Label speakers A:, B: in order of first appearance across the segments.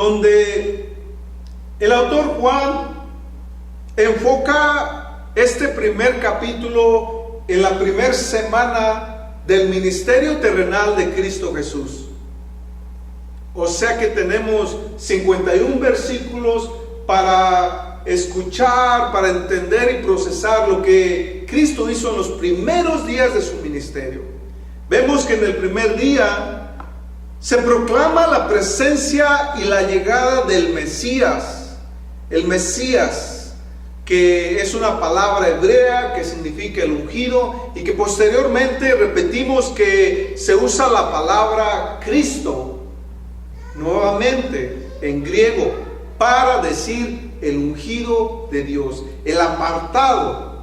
A: donde el autor Juan enfoca este primer capítulo en la primera semana del ministerio terrenal de Cristo Jesús. O sea que tenemos 51 versículos para escuchar, para entender y procesar lo que Cristo hizo en los primeros días de su ministerio. Vemos que en el primer día se proclama la presencia y la llegada del Mesías. El Mesías, que es una palabra hebrea que significa el ungido, y que posteriormente repetimos que se usa la palabra Cristo nuevamente en griego para decir el ungido de Dios, el apartado.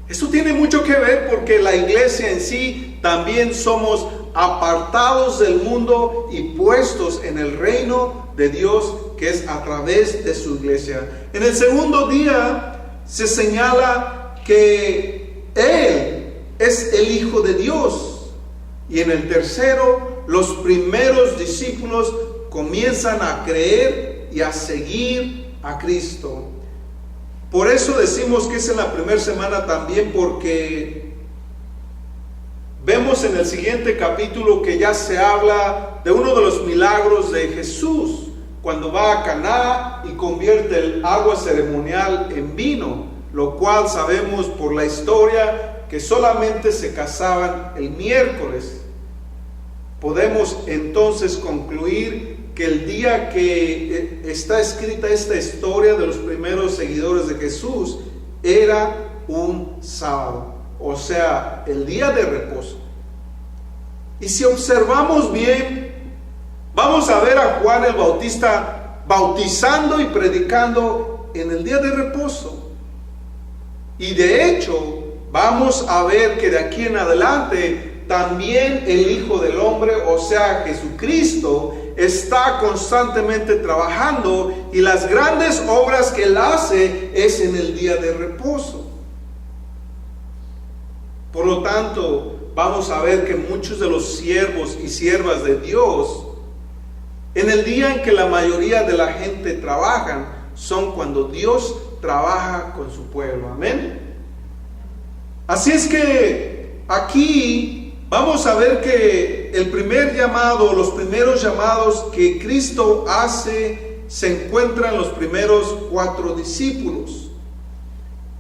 A: Esto tiene mucho que ver porque la iglesia en sí también somos apartados del mundo y puestos en el reino de Dios, que es a través de su iglesia. En el segundo día se señala que Él es el Hijo de Dios, y en el tercero los primeros discípulos comienzan a creer y a seguir a Cristo. Por eso decimos que es en la primera semana también, porque vemos en el siguiente capítulo que ya se habla de uno de los milagros de Jesús, cuando va a Caná y convierte el agua ceremonial en vino, lo cual sabemos por la historia que solamente se casaban el miércoles. Podemos entonces concluir que el día que está escrita esta historia de los primeros seguidores de Jesús era un sábado, o sea, el día de reposo. Y si observamos bien, vamos a ver a Juan el Bautista bautizando y predicando en el día de reposo. Y de hecho, vamos a ver que de aquí en adelante también el Hijo del Hombre, o sea, Jesucristo, está constantemente trabajando, y las grandes obras que Él hace es en el día de reposo. Por lo tanto, vamos a ver que muchos de los siervos y siervas de Dios, en el día en que la mayoría de la gente trabajan, son cuando Dios trabaja con su pueblo. Amén. Así es que aquí vamos a ver que el primer llamado, los primeros llamados que Cristo hace, se encuentran en los primeros 4 discípulos.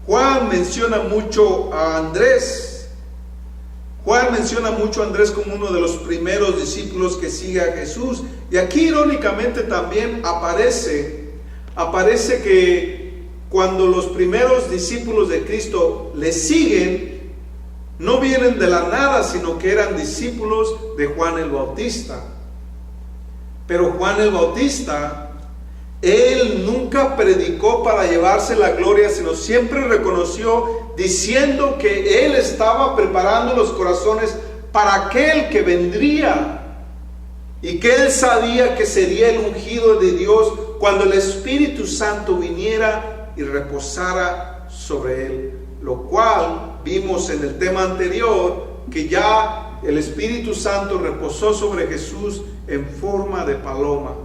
A: Juan menciona mucho a Andrés. Juan menciona mucho a Andrés como uno de los primeros discípulos que sigue a Jesús. Y aquí irónicamente también aparece que cuando los primeros discípulos de Cristo le siguen, no vienen de la nada, sino que eran discípulos de Juan el Bautista. Pero Juan el Bautista, él nunca predicó para llevarse la gloria, sino siempre reconoció, diciendo que él estaba preparando los corazones para aquel que vendría, y que él sabía que sería el ungido de Dios cuando el Espíritu Santo viniera y reposara sobre él. Lo cual vimos en el tema anterior, que ya el Espíritu Santo reposó sobre Jesús en forma de paloma.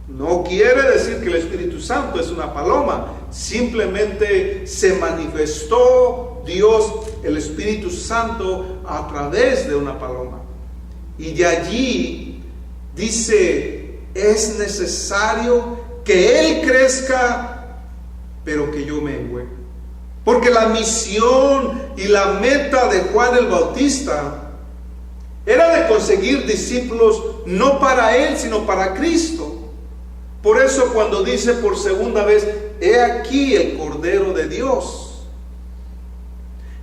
A: No quiere decir que el Espíritu Santo es una paloma, simplemente se manifestó Dios, el Espíritu Santo, a través de una paloma. Y de allí dice, es necesario que Él crezca, pero que yo mengüe. Porque la misión y la meta de Juan el Bautista era de conseguir discípulos no para él, sino para Cristo. Por eso cuando dice por segunda vez, he aquí el Cordero de Dios.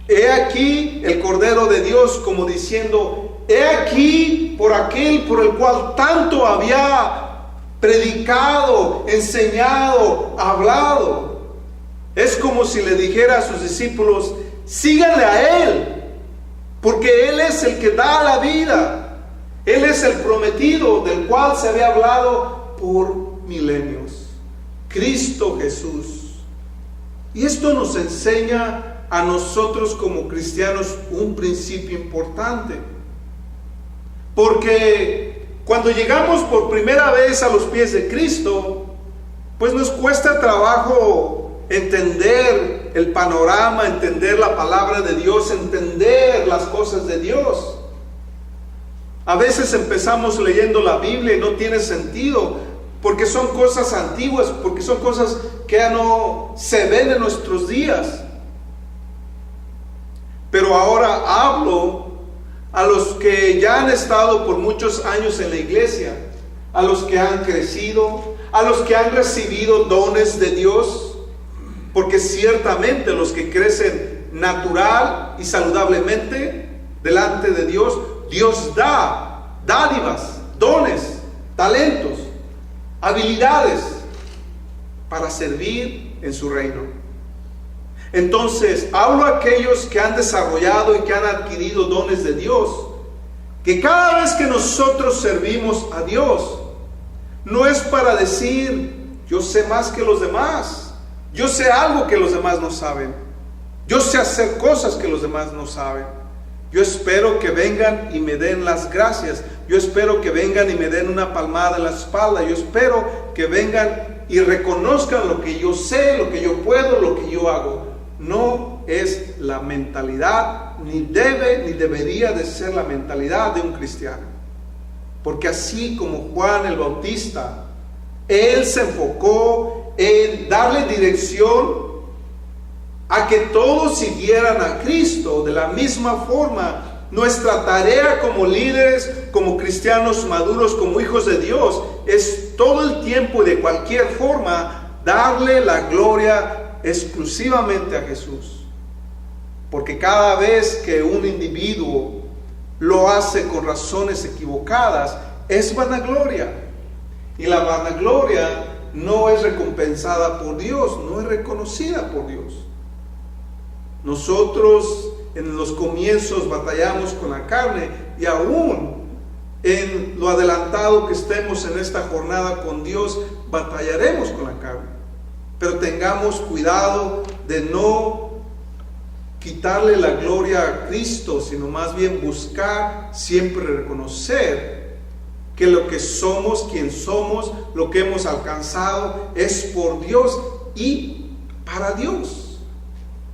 A: He aquí el Cordero de Dios, como diciendo, he aquí por aquel por el cual tanto había predicado, enseñado, hablado. Es como si le dijera a sus discípulos, síganle a Él, porque Él es el que da la vida. Él es el prometido del cual se había hablado por milenios. Cristo Jesús. Y esto nos enseña a nosotros como cristianos un principio importante. Porque cuando llegamos por primera vez a los pies de Cristo, pues nos cuesta trabajo entender el panorama, entender la palabra de Dios, entender las cosas de Dios. A veces empezamos leyendo la Biblia y no tiene sentido, porque son cosas antiguas, porque son cosas que ya no se ven en nuestros días. Pero ahora hablo a los que ya han estado por muchos años en la iglesia, a los que han crecido, a los que han recibido dones de Dios, porque ciertamente los que crecen natural y saludablemente delante de Dios, Dios da dádivas, dones, talentos, habilidades para servir en su reino. Entonces, hablo a aquellos que han desarrollado y que han adquirido dones de Dios, que cada vez que nosotros servimos a Dios, no es para decir, yo sé más que los demás, yo sé algo que los demás no saben, yo sé hacer cosas que los demás no saben. Yo espero que vengan y me den las gracias, yo espero que vengan y me den una palmada en la espalda, yo espero que vengan y reconozcan lo que yo sé, lo que yo puedo, lo que yo hago. No es la mentalidad, ni debe, ni debería de ser la mentalidad de un cristiano. Porque así como Juan el Bautista, él se enfocó en darle dirección a que todos siguieran a Cristo. De la misma forma, nuestra tarea como líderes, como cristianos maduros, como hijos de Dios, es todo el tiempo y de cualquier forma darle la gloria exclusivamente a Jesús. Porque cada vez que un individuo lo hace con razones equivocadas, es vanagloria. Y la vanagloria no es recompensada por Dios, no es reconocida por Dios. Nosotros en los comienzos batallamos con la carne, y aún en lo adelantado que estemos en esta jornada con Dios, batallaremos con la carne. Pero tengamos cuidado de no quitarle la gloria a Cristo, sino más bien buscar siempre reconocer que lo que somos, quien somos, lo que hemos alcanzado es por Dios y para Dios,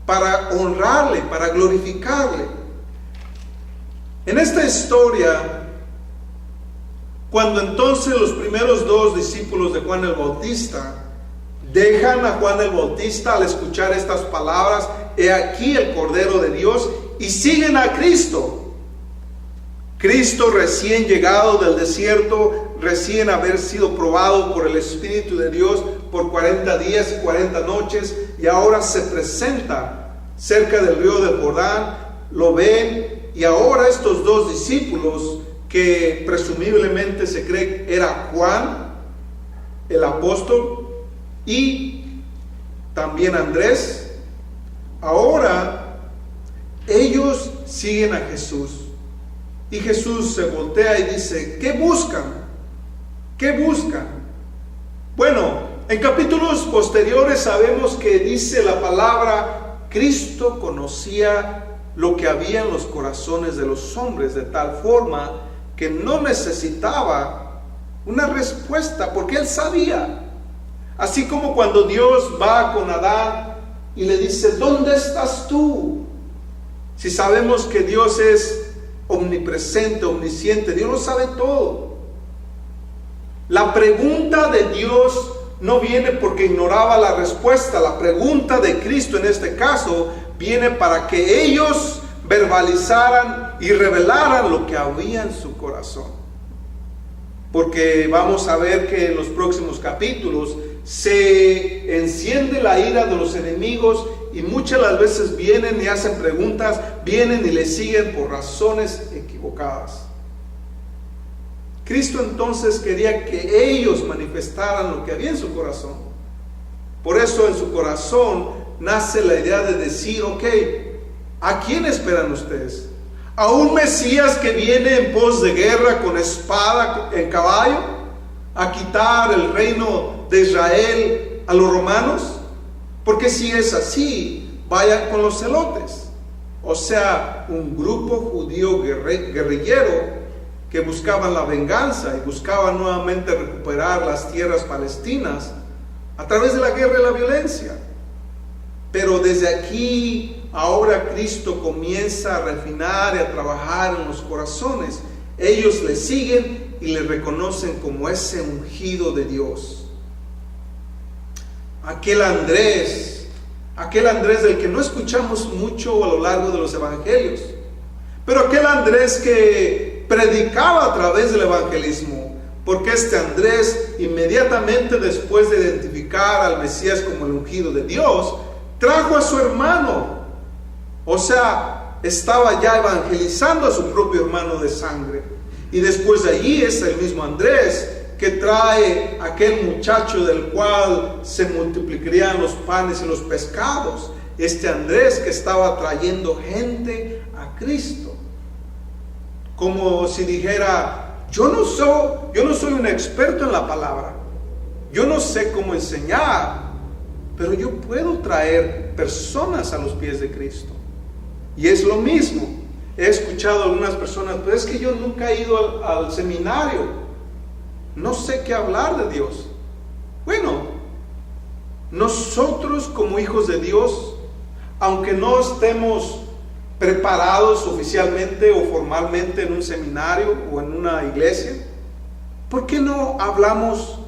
A: para honrarle, para glorificarle. En esta historia, cuando entonces los primeros dos discípulos de Juan el Bautista dejan a Juan el Bautista al escuchar estas palabras, he aquí el Cordero de Dios, y siguen a Cristo. Cristo recién llegado del desierto, recién haber sido probado por el Espíritu de Dios por 40 días y 40 noches, y ahora se presenta cerca del río del Jordán, lo ven, y ahora estos dos discípulos, que presumiblemente se cree era Juan, el apóstol, y también Andrés, ahora ellos siguen a Jesús. Y Jesús se voltea y dice, ¿qué buscan? ¿Qué buscan? Bueno, en capítulos posteriores sabemos que dice la palabra, Cristo conocía lo que había en los corazones de los hombres, de tal forma que no necesitaba una respuesta, porque Él sabía. Así como cuando Dios va con Adán y le dice, ¿dónde estás tú? Si sabemos que Dios es omnipresente, omnisciente, Dios lo sabe todo. La pregunta de Dios no viene porque ignoraba la respuesta. La pregunta de Cristo en este caso viene para que ellos verbalizaran y revelaran lo que había en su corazón. Porque vamos a ver que en los próximos capítulos se enciende la ira de los enemigos, y muchas las veces vienen y hacen preguntas, vienen y le siguen por razones equivocadas. Cristo entonces quería que ellos manifestaran lo que había en su corazón. Por eso en su corazón nace la idea de decir, ok, ¿a quién esperan ustedes? ¿A un Mesías que viene en pos de guerra con espada en caballo a quitar el reino de Israel a los romanos? Porque si es así, vayan con los celotes, o sea, un grupo judío guerrillero que buscaban la venganza y buscaban nuevamente recuperar las tierras palestinas a través de la guerra y la violencia. Pero desde aquí, ahora Cristo comienza a refinar y a trabajar en los corazones. Ellos le siguen y le reconocen como ese ungido de Dios. Aquel Andrés del que no escuchamos mucho a lo largo de los evangelios, pero aquel Andrés que predicaba a través del evangelismo, porque este Andrés, inmediatamente después de identificar al Mesías como el ungido de Dios, trajo a su hermano, o sea, estaba ya evangelizando a su propio hermano de sangre. Y después de allí es el mismo Andrés que trae a aquel muchacho del cual se multiplicarían los panes y los pescados. Este Andrés que estaba trayendo gente a Cristo. Como si dijera, yo no soy un experto en la palabra, yo no sé cómo enseñar, pero yo puedo traer personas a los pies de Cristo. Y es lo mismo. He escuchado a algunas personas, pero es que yo nunca he ido al seminario, no sé qué hablar de Dios. Bueno, nosotros como hijos de Dios, aunque no estemos preparados oficialmente o formalmente en un seminario o en una iglesia, ¿por qué no hablamos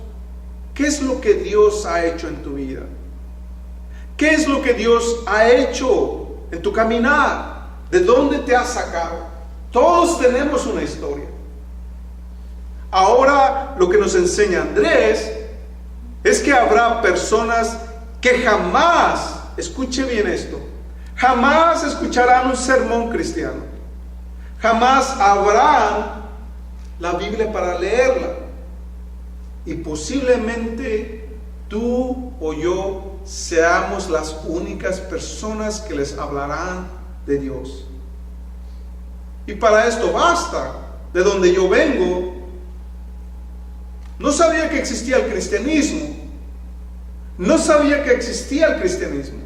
A: qué es lo que Dios ha hecho en tu vida? ¿Qué es lo que Dios ha hecho en tu caminar? ¿De dónde te ha sacado? Todos tenemos una historia. Ahora lo que nos enseña Andrés es que habrá personas que jamás, escuche bien esto, jamás escucharán un sermón cristiano. Jamás habrán la Biblia para leerla. Y posiblemente tú o yo seamos las únicas personas que les hablarán de Dios. Y para esto basta. De donde yo vengo, no sabía que existía el cristianismo. No sabía que existía el cristianismo.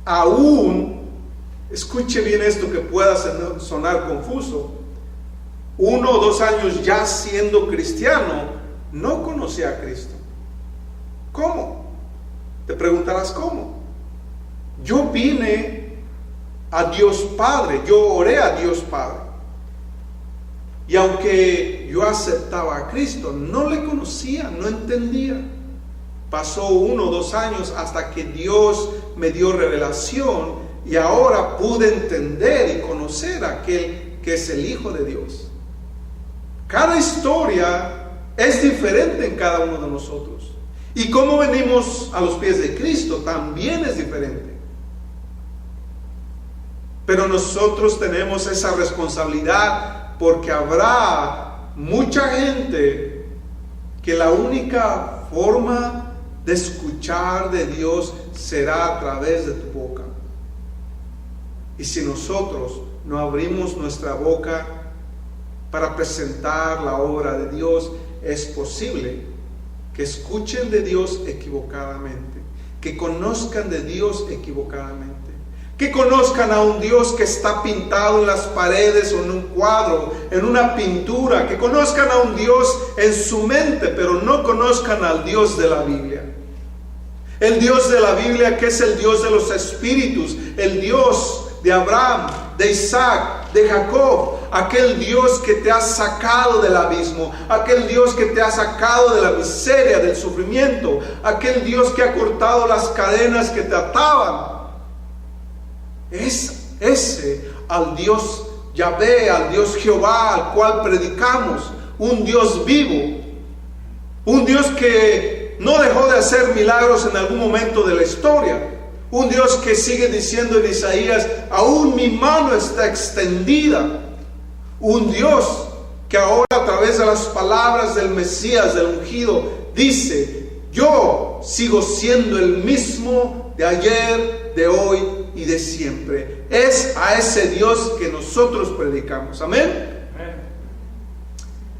A: Aún, escuche bien esto que pueda sonar confuso, 1 o 2 años ya siendo cristiano, no conocía a Cristo. ¿Cómo? Te preguntarás cómo. Yo vine a Dios Padre, yo oré a Dios Padre. Y aunque yo aceptaba a Cristo, no le conocía, no entendía. Pasó 1 o 2 años hasta que Dios me dio revelación y ahora pude entender y conocer a aquel que es el Hijo de Dios. Cada historia es diferente en cada uno de nosotros. Y cómo venimos a los pies de Cristo también es diferente. Pero nosotros tenemos esa responsabilidad porque habrá mucha gente que la única forma de escuchar de Dios será a través de tu boca. Y si nosotros no abrimos nuestra boca para presentar la obra de Dios, es posible que escuchen de Dios equivocadamente, que conozcan de Dios equivocadamente, que conozcan a un Dios que está pintado en las paredes o en un cuadro, en una pintura, que conozcan a un Dios en su mente, pero no conozcan al Dios de la Biblia. El Dios de la Biblia, que es el Dios de los espíritus, el Dios de Abraham, de Isaac, de Jacob, aquel Dios que te ha sacado del abismo, aquel Dios que te ha sacado de la miseria, del sufrimiento, aquel Dios que ha cortado las cadenas que te ataban. Es ese al Dios Yahvé, al Dios Jehová, al cual predicamos, un Dios vivo, un Dios que no dejó de hacer milagros en algún momento de la historia, un Dios que sigue diciendo en Isaías, aún mi mano está extendida, un Dios que ahora a través de las palabras del Mesías, del ungido, dice, yo sigo siendo el mismo de ayer, de hoy y de siempre. Es a ese Dios que nosotros predicamos. Amén.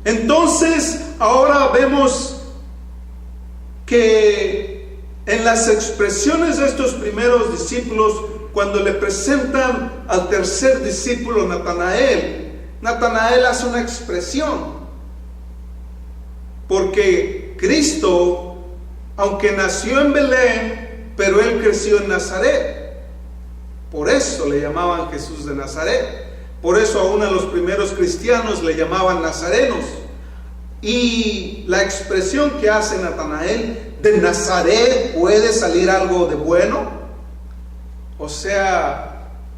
A: Entonces, ahora vemos que en las expresiones de estos primeros discípulos, cuando le presentan al tercer discípulo, Natanael Natanael hace una expresión, porque Cristo, aunque nació en Belén, pero él creció en Nazaret. Por eso le llamaban Jesús de Nazaret. Por eso aún a los primeros cristianos le llamaban nazarenos. Y la expresión que hace Natanael, de Nazaret puede salir algo de bueno. O sea,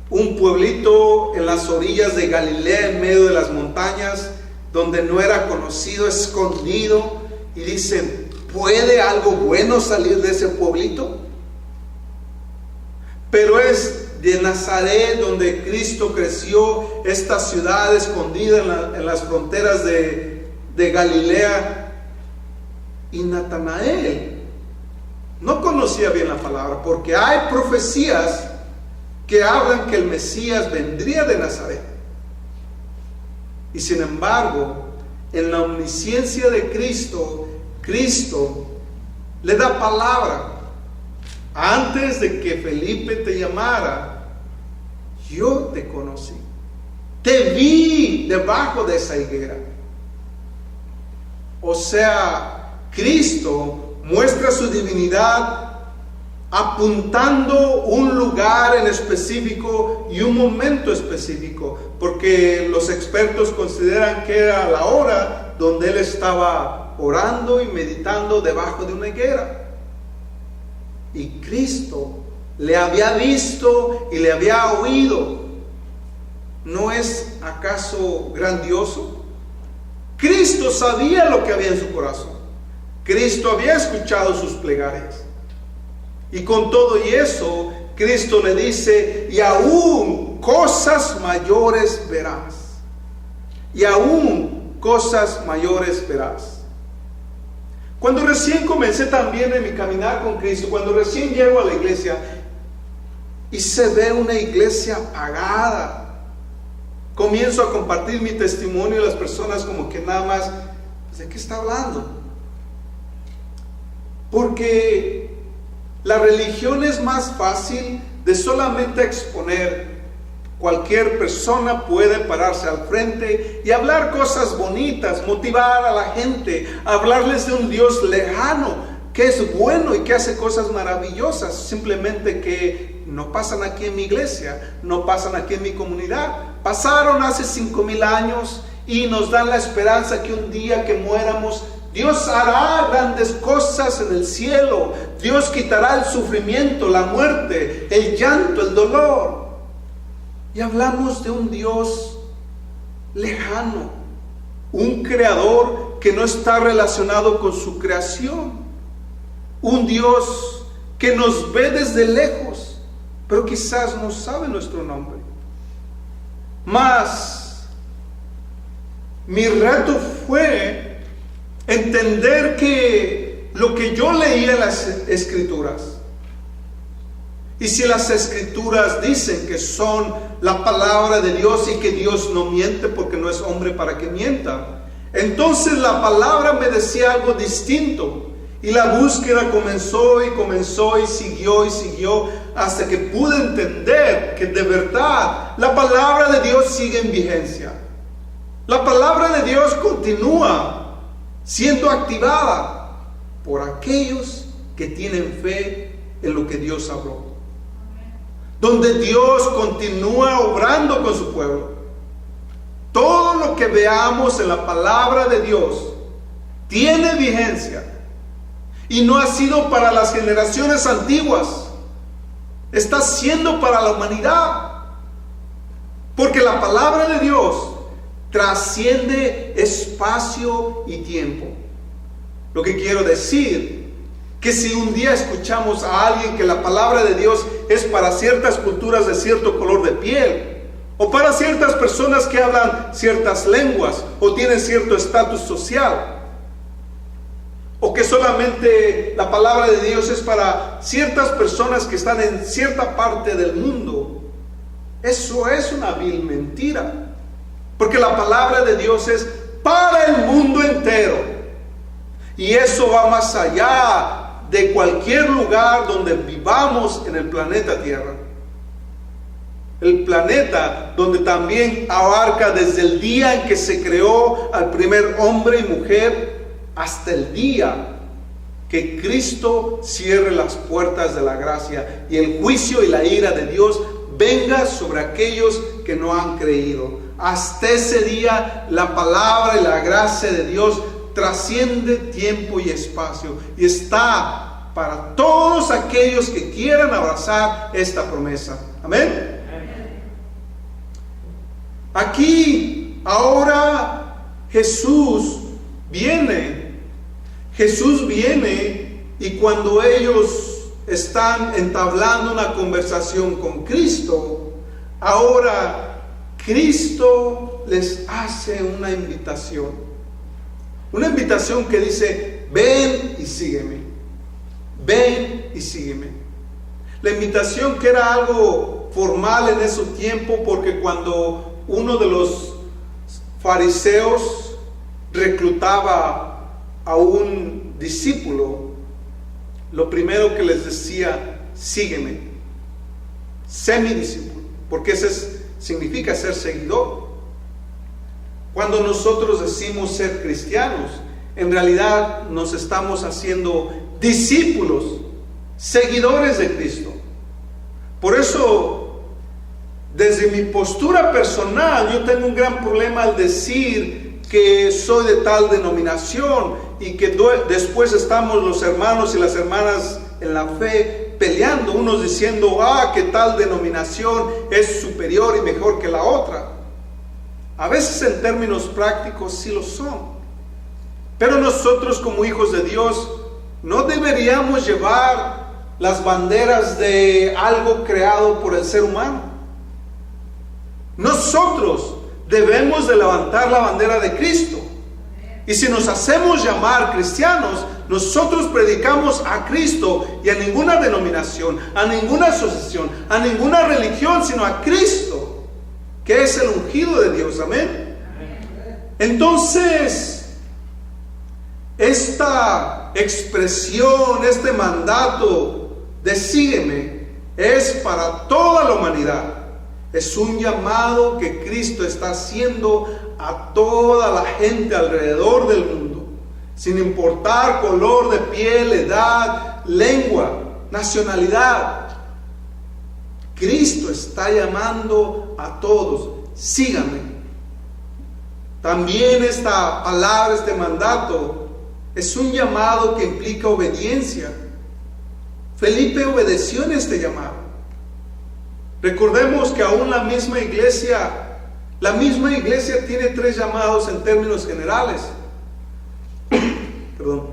A: un pueblito en las orillas de Galilea, en medio de las montañas, donde no era conocido, escondido. Y dicen, ¿puede algo bueno salir de ese pueblito? Pero es de Nazaret donde Cristo creció, esta ciudad escondida en las fronteras de Galilea. Y Natanael no conocía bien la palabra, porque hay profecías que hablan que el Mesías vendría de Nazaret. Y sin embargo, en la omnisciencia de Cristo, Cristo le da palabra. Antes de que Felipe te llamara, yo te conocí. Te vi debajo de esa higuera. O sea, Cristo muestra su divinidad apuntando un lugar en específico y un momento específico, porque los expertos consideran que era la hora donde él estaba orando y meditando debajo de una higuera. Y Cristo le había visto y le había oído. ¿No es acaso grandioso? Cristo sabía lo que había en su corazón. Cristo había escuchado sus plegarias. Y con todo y eso, Cristo le dice, y aún cosas mayores verás. Y aún cosas mayores verás. Cuando recién comencé también en mi caminar con Cristo, cuando recién llego a la iglesia y se ve una iglesia apagada, comienzo a compartir mi testimonio y las personas como que nada más, ¿de qué está hablando? Porque la religión es más fácil de solamente exponer. Cualquier persona puede pararse al frente y hablar cosas bonitas, motivar a la gente, hablarles de un Dios lejano, que es bueno y que hace cosas maravillosas, simplemente que no pasan aquí en mi iglesia, no pasan aquí en mi comunidad. Pasaron hace 5,000 años y nos dan la esperanza que un día que muéramos, Dios hará grandes cosas en el cielo. Dios quitará el sufrimiento, la muerte, el llanto, el dolor. Y hablamos de un Dios lejano, un creador que no está relacionado con su creación, un Dios que nos ve desde lejos, pero quizás no sabe nuestro nombre. Mas mi reto fue entender que lo que yo leía en las Escrituras, y si las Escrituras dicen que son la palabra de Dios y que Dios no miente porque no es hombre para que mienta, entonces la palabra me decía algo distinto. Y la búsqueda comenzó y siguió hasta que pude entender que de verdad la palabra de Dios sigue en vigencia. La palabra de Dios continúa siendo activada por aquellos que tienen fe en lo que Dios habló. Donde Dios continúa obrando con su pueblo. Todo lo que veamos en la palabra de Dios tiene vigencia. Y no ha sido para las generaciones antiguas. Está siendo para la humanidad. Porque la palabra de Dios trasciende espacio y tiempo. Lo que quiero decir, que si un día escuchamos a alguien que la palabra de Dios es para ciertas culturas de cierto color de piel, o para ciertas personas que hablan ciertas lenguas, o tienen cierto estatus social, o que solamente la palabra de Dios es para ciertas personas que están en cierta parte del mundo, eso es una vil mentira. Porque la palabra de Dios es para el mundo entero. Y eso va más allá de cualquier lugar donde vivamos en el planeta Tierra. el planeta, donde también abarca desde el día en que se creó al primer hombre y mujer hasta el día que Cristo cierre las puertas de la gracia y el juicio y la ira de Dios venga sobre aquellos que no han creído. Hasta ese día la palabra y la gracia de Dios trasciende tiempo y espacio y está para todos aquellos que quieran abrazar esta promesa. Amén. Aquí ahora Jesús viene y cuando ellos están entablando una conversación con Cristo, ahora Cristo les hace una invitación que dice: ven y sígueme, ven y sígueme. La invitación que era algo formal en ese tiempo, porque cuando uno de los fariseos reclutaba a un discípulo, lo primero que les decía: sígueme, sé mi discípulo, porque significa ser seguidor. Cuando nosotros decimos ser cristianos, en realidad nos estamos haciendo discípulos, seguidores de Cristo. Por eso, desde mi postura personal, yo tengo un gran problema al decir que soy de tal denominación y que después estamos los hermanos y las hermanas en la fe peleando, unos diciendo que tal denominación es superior y mejor que la otra. A veces en términos prácticos sí lo son, pero nosotros como hijos de Dios no deberíamos llevar las banderas de algo creado por el ser humano. Nosotros debemos de levantar la bandera de Cristo. Y si nos hacemos llamar cristianos, nosotros predicamos a Cristo y a ninguna denominación, a ninguna asociación, a ninguna religión, sino a Cristo, que es el ungido de Dios. Amén. Entonces, esta expresión, este mandato de sígueme, es para toda la humanidad. Es un llamado que Cristo está haciendo a toda la gente alrededor del mundo, sin importar color de piel, edad, lengua, nacionalidad. Cristo está llamando a todos: síganme. También esta palabra, este mandato, es un llamado que implica obediencia. Felipe obedeció en este llamado. Recordemos que aún la misma iglesia tiene 3 llamados en términos generales. Perdón.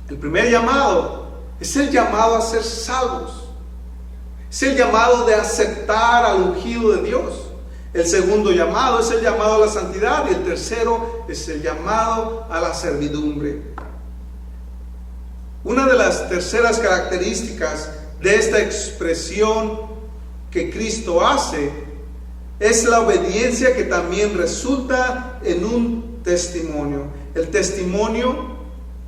A: El primer llamado es el llamado a ser salvos. Es el llamado de aceptar al ungido de Dios. El segundo llamado es el llamado a la santidad. Y el tercero es el llamado a la servidumbre. Una de las terceras características de esta expresión que Cristo hace es la obediencia, que también resulta en un testimonio. El testimonio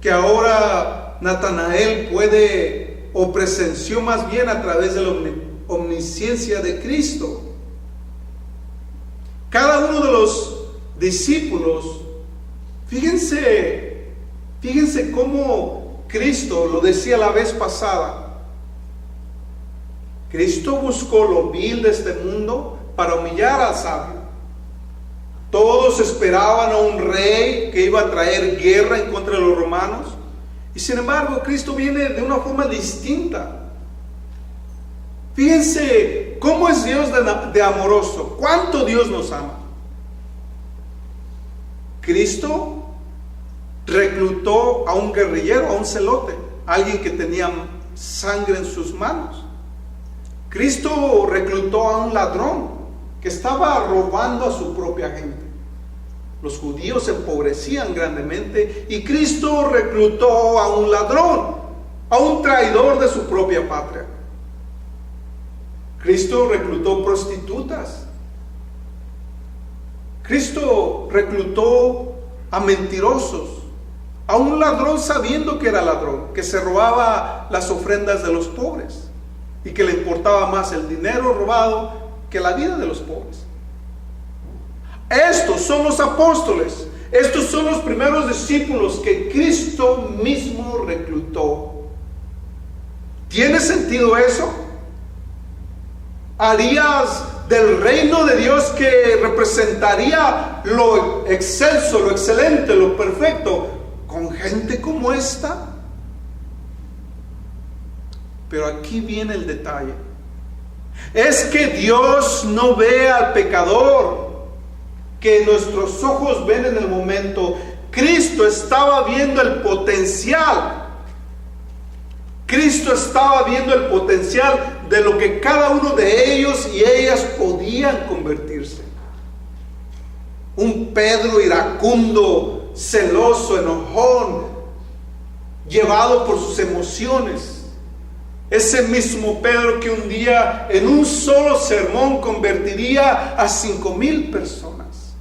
A: que ahora Natanael puede, o presenció más bien, a través de la omnisciencia de Cristo. Cada uno de los discípulos, fíjense cómo Cristo, lo decía la vez pasada, Cristo buscó lo vil de este mundo para humillar al sabio. Todos esperaban a un rey que iba a traer guerra en contra de los romanos, y sin embargo Cristo viene de una forma distinta. Fíjense cómo es Dios de amoroso, cuánto Dios nos ama. Cristo reclutó a un guerrillero, a un celote, alguien que tenía sangre en sus manos. Cristo reclutó a un ladrón que estaba robando a su propia gente. Los judíos se empobrecían grandemente y Cristo reclutó a un ladrón, a un traidor de su propia patria. Cristo reclutó prostitutas. Cristo reclutó a mentirosos, a un ladrón sabiendo que era ladrón, que se robaba las ofrendas de los pobres y que le importaba más el dinero robado que la vida de los pobres. Estos son los apóstoles. Estos son los primeros discípulos que Cristo mismo reclutó. ¿Tiene sentido eso? ¿Harías del reino de Dios que representaría lo excelso, lo excelente, lo perfecto, con gente como esta? Pero aquí viene el detalle. Es que Dios no ve al pecador que nuestros ojos ven en el momento. Cristo estaba viendo el potencial. Cristo estaba viendo el potencial de lo que cada uno de ellos y ellas podían convertirse. Un Pedro iracundo, celoso, enojón, llevado por sus emociones. Ese mismo Pedro que un día en un solo sermón convertiría a 5,000 personas.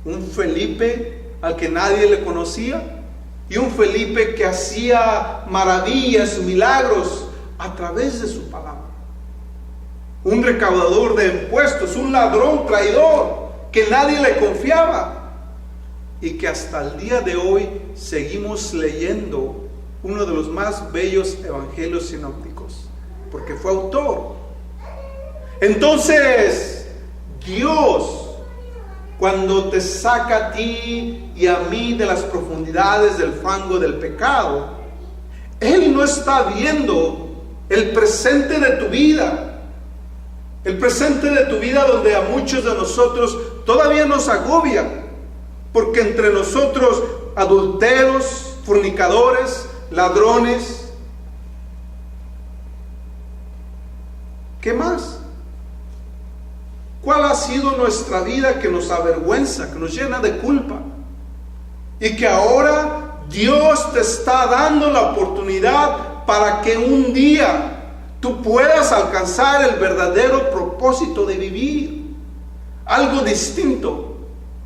A: Un Felipe al que nadie le conocía. Y un Felipe que hacía maravillas, milagros a través de su palabra. Un recaudador de impuestos, un ladrón, traidor, que nadie le confiaba. Y que hasta el día de hoy seguimos leyendo uno de los más bellos evangelios sinópticos, porque fue autor. Entonces, Dios, cuando te saca a ti y a mí de las profundidades del fango del pecado, Él no está viendo el presente de tu vida. El presente de tu vida donde a muchos de nosotros todavía nos agobia, porque entre nosotros adúlteros, fornicadores, ladrones, ¿qué más? ¿Cuál ha sido nuestra vida que nos avergüenza, que nos llena de culpa? Y que ahora Dios te está dando la oportunidad para que un día tú puedas alcanzar el verdadero propósito de vivir. Algo distinto.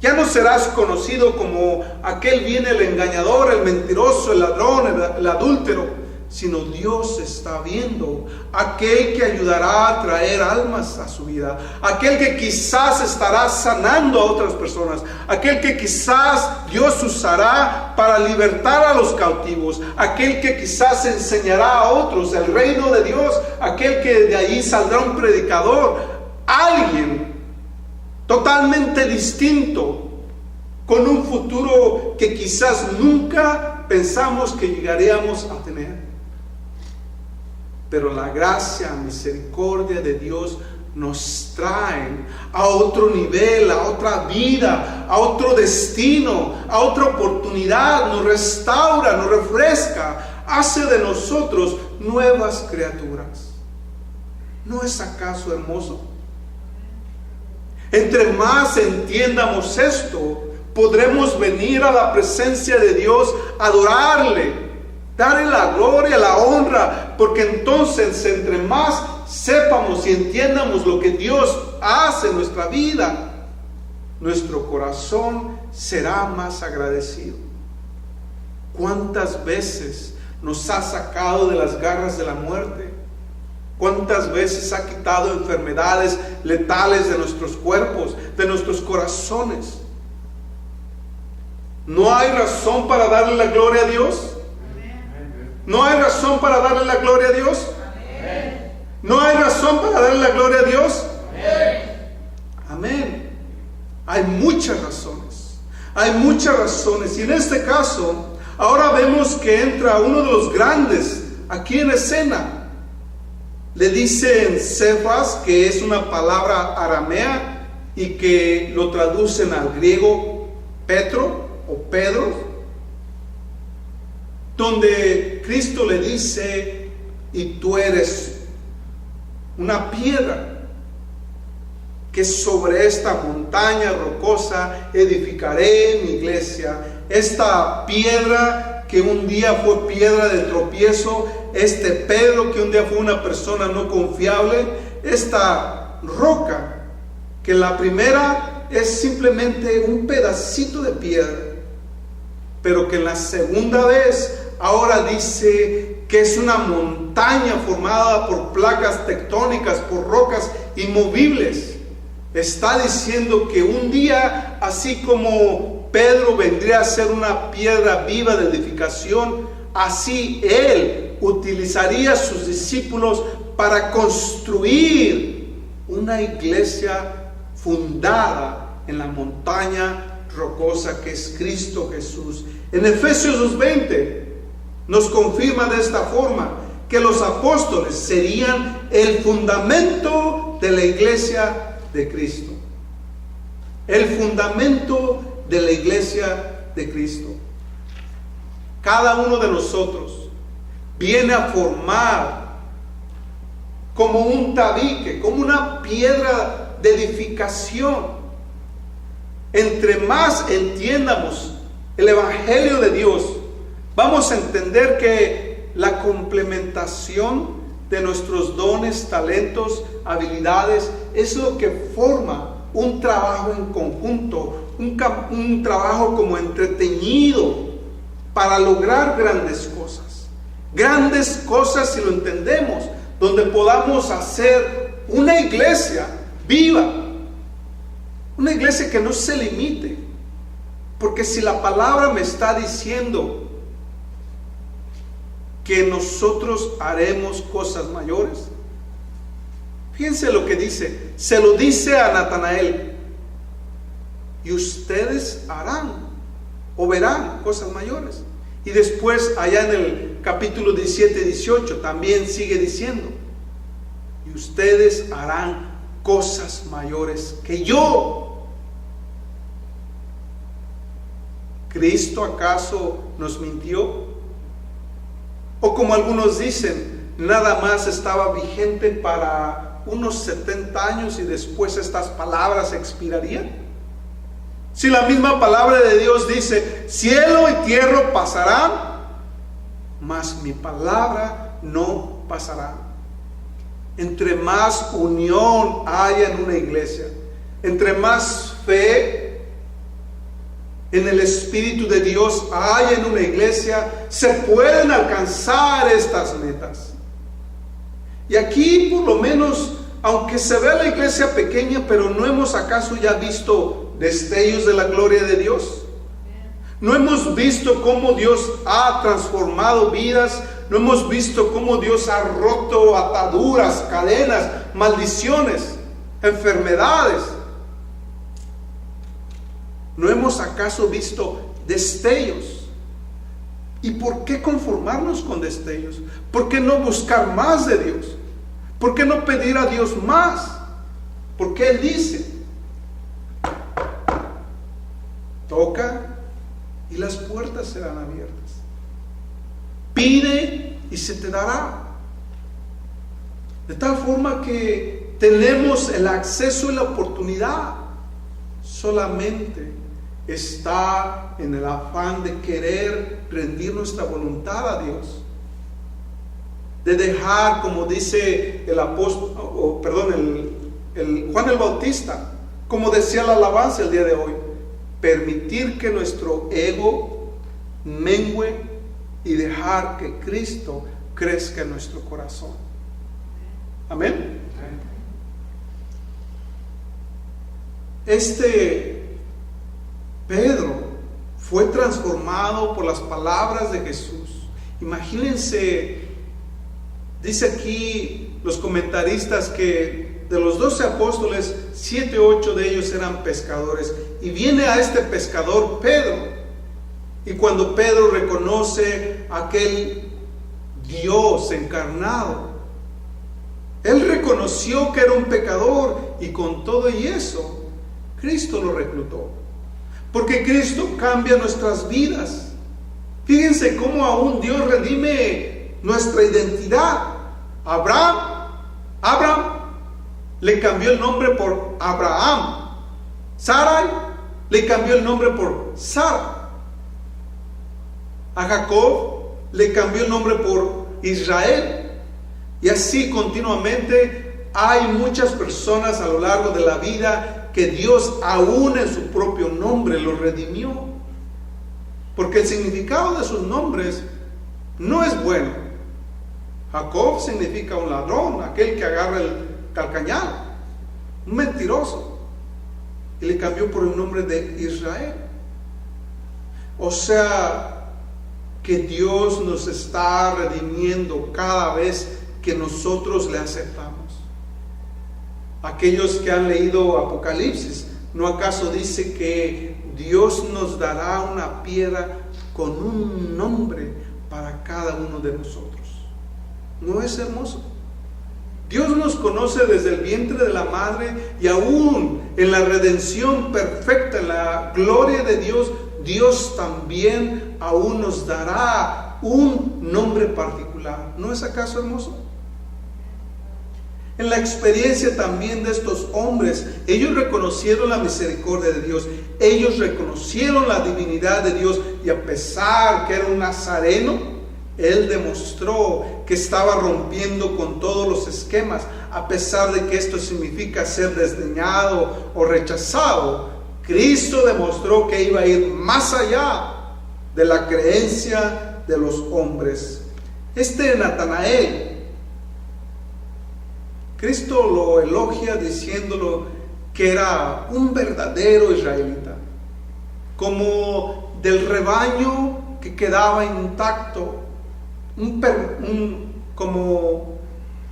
A: Ya no serás conocido como aquel viene el engañador, el mentiroso, el ladrón, el adúltero, sino Dios está viendo aquel que ayudará a traer almas a su vida, aquel que quizás estará sanando a otras personas, aquel que quizás Dios usará para libertar a los cautivos, aquel que quizás enseñará a otros el reino de Dios, aquel que de ahí saldrá un predicador, alguien totalmente distinto, con un futuro que quizás nunca pensamos que llegaríamos a tener. Pero la gracia, misericordia de Dios nos traen a otro nivel, a otra vida, a otro destino, a otra oportunidad. Nos restaura, nos refresca, hace de nosotros nuevas criaturas. ¿No es acaso hermoso? Entre más entiendamos esto, podremos venir a la presencia de Dios, adorarle, darle la gloria, la honra, porque entonces entre más sepamos y entiendamos lo que Dios hace en nuestra vida, nuestro corazón será más agradecido. ¿Cuántas veces nos ha sacado de las garras de la muerte? ¿Cuántas veces ha quitado enfermedades letales de nuestros cuerpos, de nuestros corazones? ¿No hay razón para darle la gloria a Dios? ¿No hay razón para darle la gloria a Dios? ¿No hay razón para darle la gloria a Dios? Amén. Hay muchas razones. Hay muchas razones. Y en este caso, ahora vemos que entra uno de los grandes aquí en escena. Le dicen Cefas, que es una palabra aramea y que lo traducen al griego Petro o Pedro, donde Cristo le dice: y tú eres una piedra, que sobre esta montaña rocosa edificaré mi iglesia. Esta piedra que un día fue piedra de tropiezo, este Pedro que un día fue una persona no confiable, esta roca que la primera es simplemente un pedacito de piedra, pero que en la segunda vez ahora dice que es una montaña formada por placas tectónicas, por rocas inmovibles. Está diciendo que un día, así como Pedro vendría a ser una piedra viva de edificación, así Él utilizaría a sus discípulos para construir una iglesia fundada en la montaña rocosa que es Cristo Jesús. En Efesios 2:20 nos confirma de esta forma que los apóstoles serían el fundamento de la iglesia de Cristo. El fundamento de la iglesia de Cristo. Cada uno de nosotros viene a formar como un tabique, como una piedra de edificación. Entre más entiendamos el Evangelio de Dios, vamos a entender que la complementación de nuestros dones, talentos, habilidades es lo que forma un trabajo en conjunto, un trabajo como entretenido para lograr grandes cosas. Grandes cosas, si lo entendemos, donde podamos hacer una iglesia viva, una iglesia que no se limite. Porque si la palabra me está diciendo que nosotros haremos cosas mayores, fíjense lo que dice, se lo dice a Natanael: y ustedes harán o verán cosas mayores. Y después allá en el capítulo 17 y 18 también sigue diciendo: y ustedes harán cosas mayores que yo. ¿Cristo acaso nos mintió? O como algunos dicen, nada más estaba vigente para unos 70 años y después estas palabras expirarían. Si la misma palabra de Dios dice: cielo y tierra pasarán, mas mi palabra no pasará. Entre más unión haya en una iglesia, entre más fe en el Espíritu de Dios haya en una iglesia, se pueden alcanzar estas metas. Y aquí, por lo menos, aunque se vea la iglesia pequeña, pero no hemos acaso ya visto destellos de la gloria de Dios. No hemos visto cómo Dios ha transformado vidas. No hemos visto cómo Dios ha roto ataduras, cadenas, maldiciones, enfermedades. ¿No hemos acaso visto destellos? ¿Y por qué conformarnos con destellos? ¿Por qué no buscar más de Dios? ¿Por qué no pedir a Dios más? Porque Él dice: toca y las puertas serán abiertas. Pide y se te dará. De tal forma que tenemos el acceso y la oportunidad. Solamente está en el afán de querer rendir nuestra voluntad a Dios, de dejar, como dice el apóstol, Juan el Bautista, como decía la alabanza el día de hoy, permitir que nuestro ego mengüe y dejar que Cristo crezca en nuestro corazón. Amén. Pedro fue transformado por las palabras de Jesús. Imagínense, dice aquí los comentaristas que de los 12 apóstoles, 7 u 8 de ellos eran pescadores. Y viene a este pescador Pedro. Y cuando Pedro reconoce a aquel Dios encarnado, él reconoció que era un pecador, y con todo y eso, Cristo lo reclutó. Porque Cristo cambia nuestras vidas. Fíjense cómo aún Dios redime nuestra identidad. Abraham le cambió el nombre por Abraham. Sarai le cambió el nombre por Sara. A Jacob le cambió el nombre por Israel. Y así continuamente hay muchas personas a lo largo de la vida que Dios aún en su propio nombre los redimió. Porque el significado de sus nombres no es bueno. Jacob significa un ladrón, aquel que agarra el calcañal, un mentiroso. Y le cambió por el nombre de Israel. O sea, que Dios nos está redimiendo cada vez que nosotros le aceptamos. Aquellos que han leído Apocalipsis, ¿no acaso dice que Dios nos dará una piedra con un nombre para cada uno de nosotros? ¿No es hermoso? Dios nos conoce desde el vientre de la madre, y aún en la redención perfecta, en la gloria de Dios, Dios también aún nos dará un nombre particular. ¿No es acaso hermoso? En la experiencia también de estos hombres, ellos reconocieron la misericordia de Dios, ellos reconocieron la divinidad de Dios, y a pesar que era un nazareno, él demostró que estaba rompiendo con todos los esquemas. A pesar de que esto significa ser desdeñado o rechazado, Cristo demostró que iba a ir más allá de la creencia de los hombres. Este Natanael, Cristo lo elogia diciéndolo que era un verdadero israelita, como del rebaño que quedaba intacto, como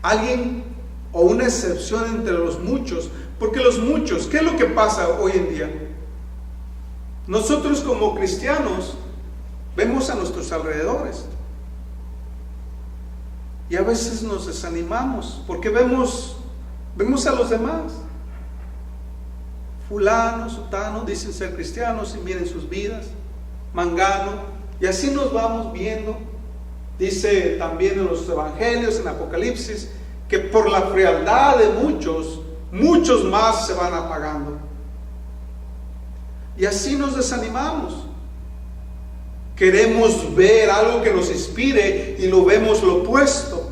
A: alguien o una excepción entre los muchos. Porque los muchos, ¿qué es lo que pasa hoy en día? Nosotros como cristianos vemos a nuestros alrededores y a veces nos desanimamos porque vemos a los demás. Fulano, sutano, dicen ser cristianos y miren sus vidas, mangano, y así nos vamos viendo. Dice también en los evangelios, en Apocalipsis, que por la frialdad de muchos más se van apagando. Y así nos desanimamos. Queremos ver algo que nos inspire y lo vemos lo opuesto.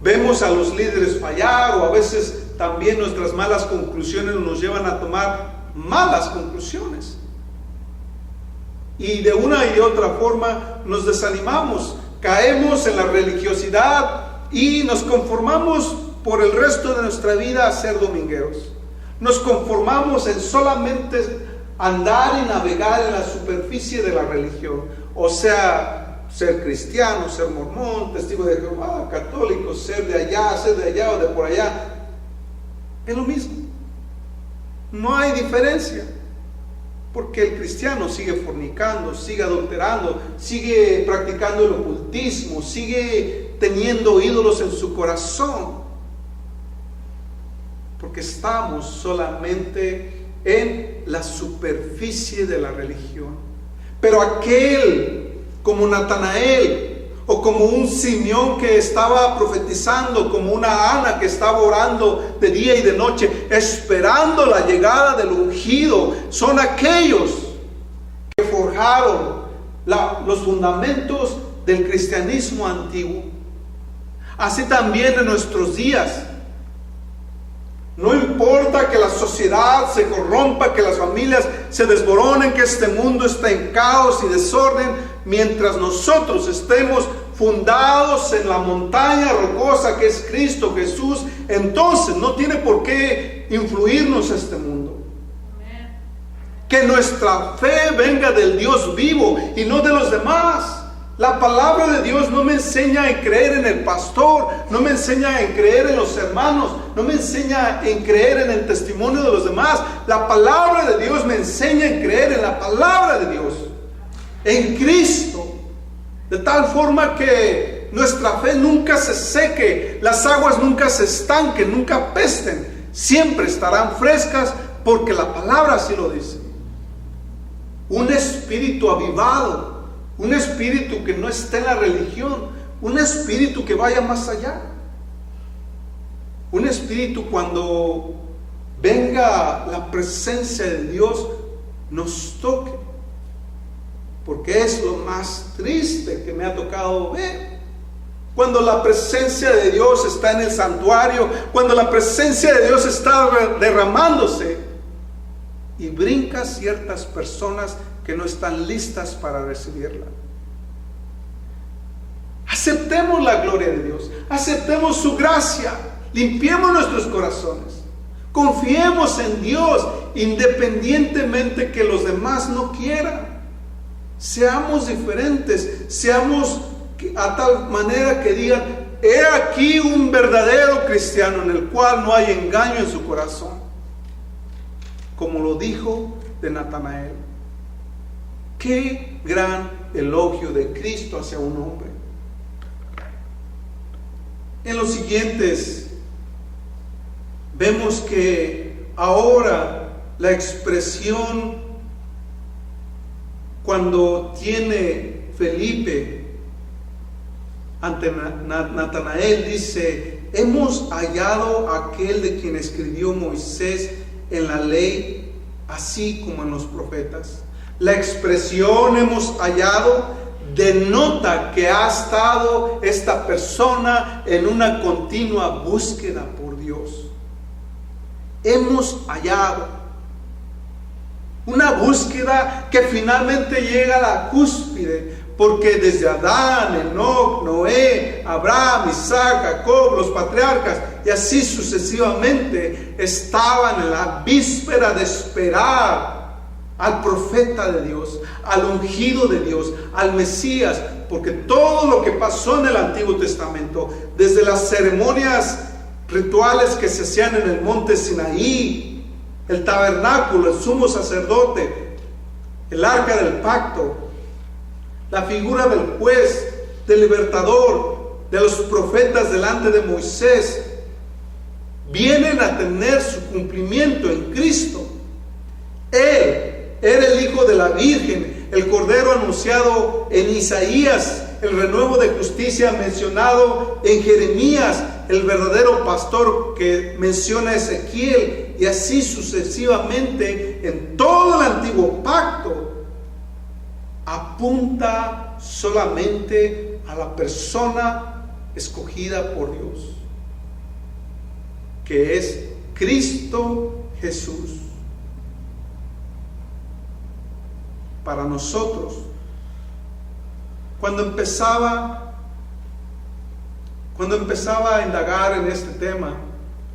A: Vemos a los líderes fallar, o a veces también nuestras malas conclusiones nos llevan a tomar malas conclusiones. Y de una y otra forma nos desanimamos, caemos en la religiosidad y nos conformamos por el resto de nuestra vida a ser domingueros. Nos conformamos en solamente andar y navegar en la superficie de la religión, o sea, ser cristiano, ser mormón, testigo de Jehová, católico, ser de allá o de por allá. Es lo mismo. No hay diferencia. Porque el cristiano sigue fornicando, sigue adulterando, sigue practicando el ocultismo, sigue teniendo ídolos en su corazón. Porque estamos solamente en la superficie de la religión. Pero aquel como Natanael, o como un Simeón que estaba profetizando, como una Ana que estaba orando de día y de noche, esperando la llegada del ungido, son aquellos que forjaron los fundamentos del cristianismo antiguo. Así también en nuestros días. No importa que la sociedad se corrompa, que las familias se desboronen, que este mundo esté en caos y desorden, mientras nosotros estemos fundados en la montaña rocosa que es Cristo Jesús, entonces no tiene por qué influirnos este mundo. Que nuestra fe venga del Dios vivo y no de los demás. La palabra de Dios no me enseña en creer en el pastor, no me enseña en creer en los hermanos, no me enseña en creer en el testimonio de los demás. La palabra de Dios me enseña en creer en la palabra de Dios, en Cristo, de tal forma que nuestra fe nunca se seque, las aguas nunca se estanquen, nunca pesten, siempre estarán frescas, porque la palabra así lo dice. Un espíritu avivado, un espíritu que no esté en la religión, un espíritu que vaya más allá, un espíritu cuando venga la presencia de Dios nos toque, porque es lo más triste que me ha tocado ver. Cuando la presencia de Dios está en el santuario, cuando la presencia de Dios está derramándose, y brinca ciertas personas que no están listas para recibirla. Aceptemos la gloria de Dios, aceptemos su gracia, limpiemos nuestros corazones, confiemos en Dios independientemente que los demás no quieran. Seamos diferentes, seamos a tal manera que digan: he aquí un verdadero cristiano en el cual no hay engaño en su corazón, como lo dijo de Natanael. Qué gran elogio de Cristo hacia un hombre. En los siguientes vemos que ahora la expresión cuando tiene Felipe ante Natanael dice: hemos hallado a aquel de quien escribió Moisés en la ley, así como en los profetas. La expresión hemos hallado denota que ha estado esta persona en una continua búsqueda por Dios. Hemos hallado una búsqueda que finalmente llega a la cúspide, porque desde Adán, Enoc, Noé, Abraham, Isaac, Jacob, los patriarcas y así sucesivamente estaban en la víspera de esperar al profeta de Dios, al ungido de Dios, al Mesías, porque todo lo que pasó en el Antiguo Testamento, desde las ceremonias rituales que se hacían en el monte Sinaí, el tabernáculo, el sumo sacerdote, el arca del pacto, la figura del juez, del libertador, de los profetas delante de Moisés, vienen a tener su cumplimiento en Cristo. Él era el Hijo de la Virgen, el Cordero anunciado en Isaías, el renuevo de justicia mencionado en Jeremías, el verdadero pastor que menciona Ezequiel, y así sucesivamente en todo el antiguo pacto. Apunta solamente a la persona escogida por Dios, que es Cristo Jesús. Para nosotros, cuando empezaba a indagar en este tema,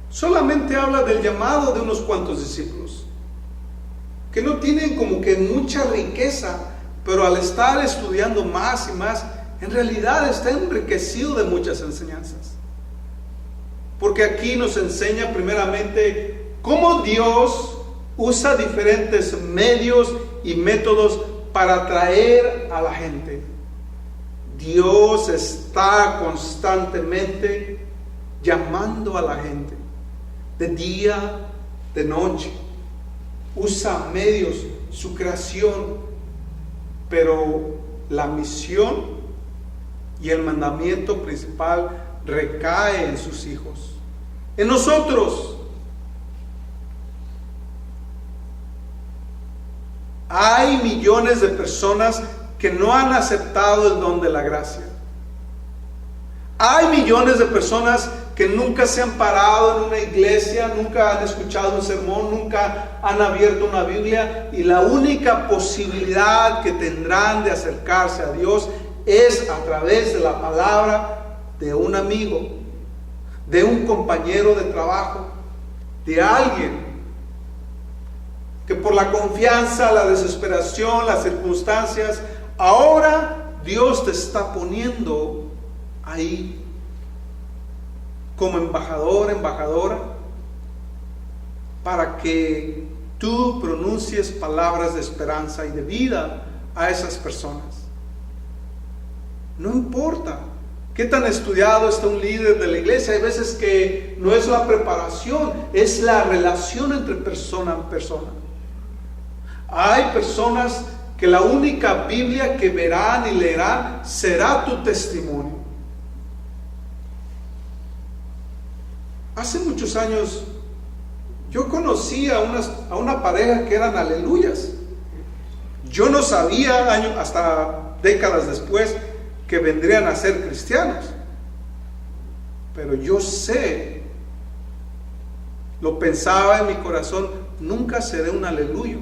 A: solamente habla del llamado de unos cuantos discípulos, que no tienen como que mucha riqueza, pero al estar estudiando más y más, en realidad está enriquecido de muchas enseñanzas. Porque aquí nos enseña primeramente cómo Dios usa diferentes medios y métodos para atraer a la gente. Dios está constantemente llamando a la gente, de día, de noche. Usa medios, su creación, pero la misión y el mandamiento principal recae en sus hijos, en nosotros. Hay millones de personas que no han aceptado el don de la gracia. Hay millones de personas que nunca se han parado en una iglesia, nunca han escuchado un sermón, nunca han abierto una Biblia, y la única posibilidad que tendrán de acercarse a Dios es a través de la palabra de un amigo, de un compañero de trabajo, de alguien que por la confianza, la desesperación, las circunstancias, ahora Dios te está poniendo ahí como embajador, embajadora, para que tú pronuncies palabras de esperanza y de vida a esas personas. No importa qué tan estudiado está un líder de la iglesia, hay veces que no es la preparación, es la relación entre persona a persona. Hay personas que la única Biblia que verán y leerán será tu testimonio. Hace muchos años yo conocí a una pareja que eran aleluyas. Yo no sabía hasta décadas después que vendrían a ser cristianos, pero yo sé, lo pensaba en mi corazón, nunca seré un aleluyo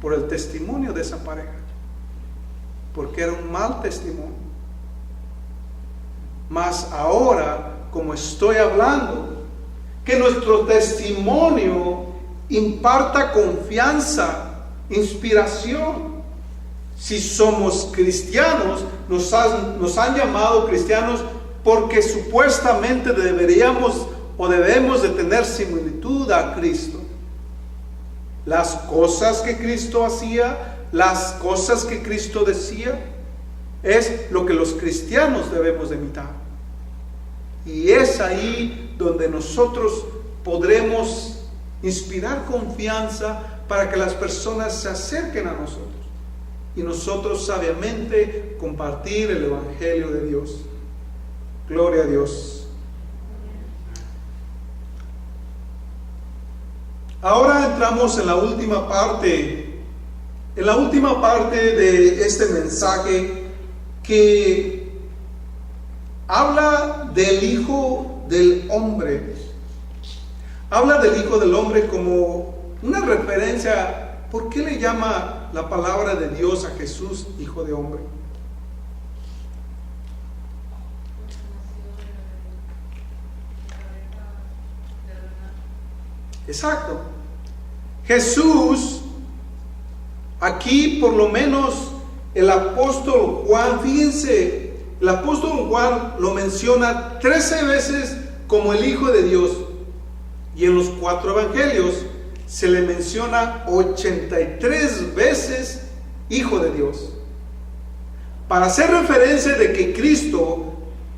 A: por el testimonio de esa pareja, porque era un mal testimonio. Mas ahora, como estoy hablando, que nuestro testimonio imparta confianza, inspiración. Si somos cristianos, nos han llamado cristianos porque supuestamente deberíamos o debemos de tener similitud a Cristo. Las cosas que Cristo hacía, las cosas que Cristo decía, es lo que los cristianos debemos de imitar. Y es ahí donde nosotros podremos inspirar confianza para que las personas se acerquen a nosotros y nosotros sabiamente compartir el Evangelio de Dios. Gloria a Dios. Ahora entramos en la última parte de este mensaje, que habla del Hijo del Hombre. Habla del Hijo del Hombre como una referencia. ¿Por qué le llama la palabra de Dios a Jesús Hijo de Hombre? Exacto. Jesús, aquí por lo menos el apóstol Juan, fíjense, el apóstol Juan lo menciona 13 veces como el Hijo de Dios, y en los 4 evangelios se le menciona 83 veces Hijo de Dios, para hacer referencia de que Cristo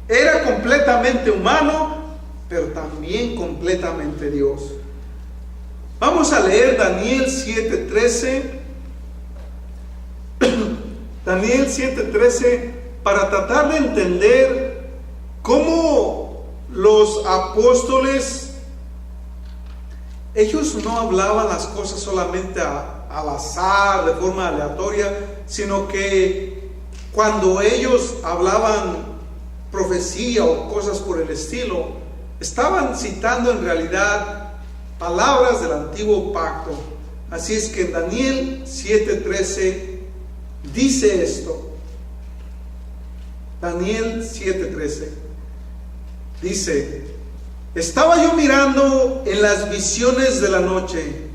A: era completamente humano, pero también completamente Dios. Vamos a leer Daniel 7:13. Daniel 7:13, para tratar de entender cómo los apóstoles, ellos no hablaban las cosas solamente al azar, de forma aleatoria, sino que cuando ellos hablaban profecía o cosas por el estilo, estaban citando en realidad palabras del antiguo pacto. Así es que en Daniel 7:13 dice esto. Daniel 7:13 dice: estaba yo mirando en las visiones de la noche,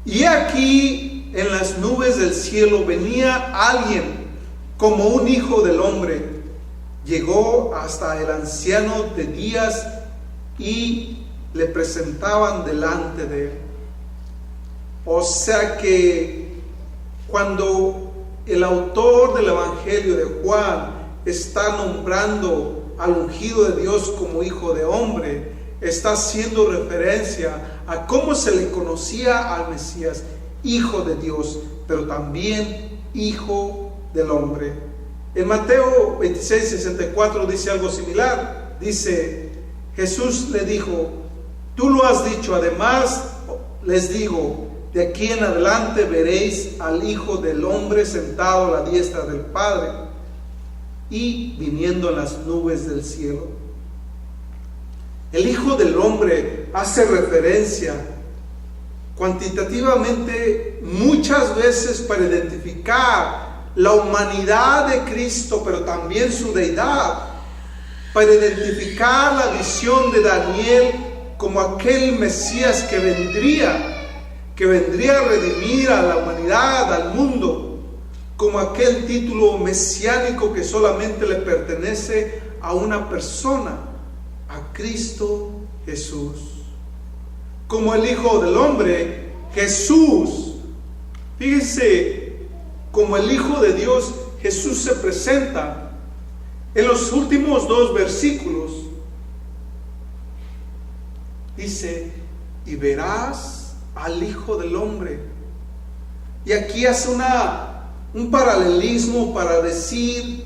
A: y aquí en las nubes del cielo venía alguien como un hijo del hombre. Llegó hasta el anciano de días y le presentaban delante de él. O sea que cuando el autor del Evangelio de Juan está nombrando al ungido de Dios como Hijo de Hombre, está haciendo referencia a cómo se le conocía al Mesías, Hijo de Dios, pero también Hijo del Hombre. En Mateo 26:64 dice algo similar. Dice: Jesús le dijo: tú lo has dicho, además les digo, de aquí en adelante veréis al Hijo del Hombre sentado a la diestra del Padre y viniendo en las nubes del cielo. El Hijo del Hombre hace referencia cuantitativamente muchas veces para identificar la humanidad de Cristo, pero también su deidad, para identificar la visión de Daniel como aquel Mesías que vendría a redimir a la humanidad, al mundo, como aquel título mesiánico que solamente le pertenece a una persona, a Cristo Jesús. Como el Hijo del Hombre, Jesús, fíjense, como el Hijo de Dios, Jesús se presenta en los últimos 2 versículos. Dice: y verás al Hijo del Hombre. Y aquí hace un paralelismo para decir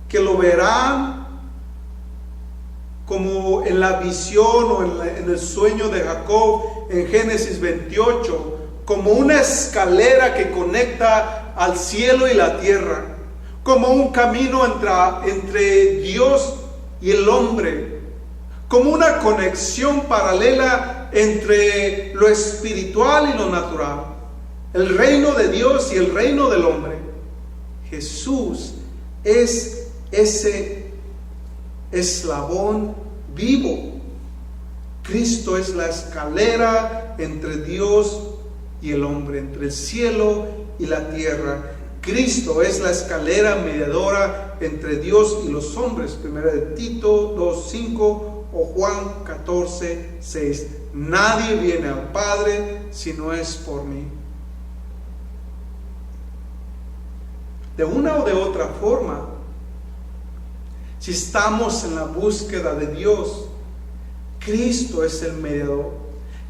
A: que lo verán como en la visión o en el sueño de Jacob en Génesis 28, como una escalera que conecta al cielo y la tierra, como un camino entre Dios y el hombre, como una conexión paralela entre lo espiritual y lo natural, el reino de Dios y el reino del hombre. Jesús es ese eslabón vivo. Cristo es la escalera entre Dios y el hombre, entre el cielo y la tierra. Cristo es la escalera mediadora entre Dios y los hombres. Primera de Tito 2:5 o Juan 14:6. Nadie viene al Padre si no es por mí. De una o de otra forma, si estamos en la búsqueda de Dios, Cristo es el mediador,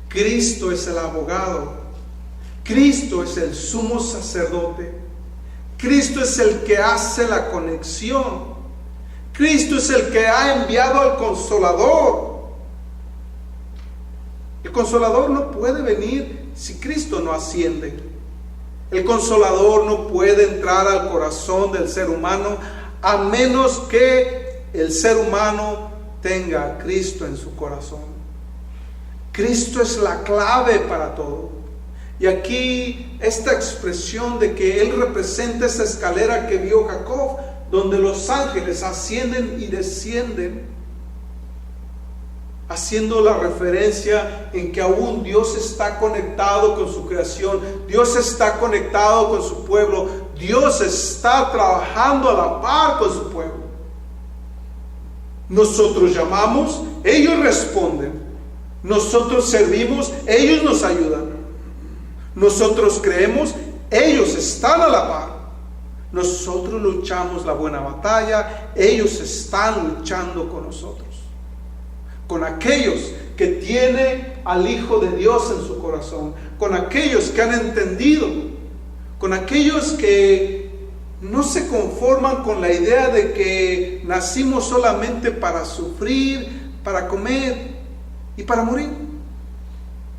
A: Cristo es el abogado, Cristo es el sumo sacerdote, Cristo es el que hace la conexión, Cristo es el que ha enviado al Consolador. El Consolador no puede venir si Cristo no asciende. El Consolador no puede entrar al corazón del ser humano a menos que el ser humano tenga a Cristo en su corazón. Cristo es la clave para todo. Y aquí esta expresión de que Él representa esa escalera que vio Jacob, donde los ángeles ascienden y descienden, haciendo la referencia en que aún Dios está conectado con su creación, Dios está conectado con su pueblo, Dios está trabajando a la par con su pueblo. Nosotros llamamos, ellos responden. Nosotros servimos, ellos nos ayudan. Nosotros creemos, ellos están a la par. Nosotros luchamos la buena batalla, ellos están luchando con nosotros. Con aquellos que tienen al Hijo de Dios en su corazón, con aquellos que han entendido, con aquellos que no se conforman con la idea de que nacimos solamente para sufrir, para comer y para morir.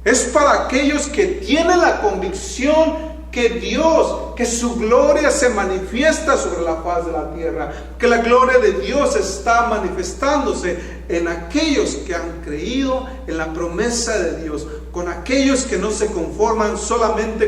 A: Es para aquellos que tienen la convicción que Dios, que su gloria se manifiesta sobre la faz de la tierra, que la gloria de Dios está manifestándose en aquellos que han creído en la promesa de Dios, con aquellos que no se conforman solamente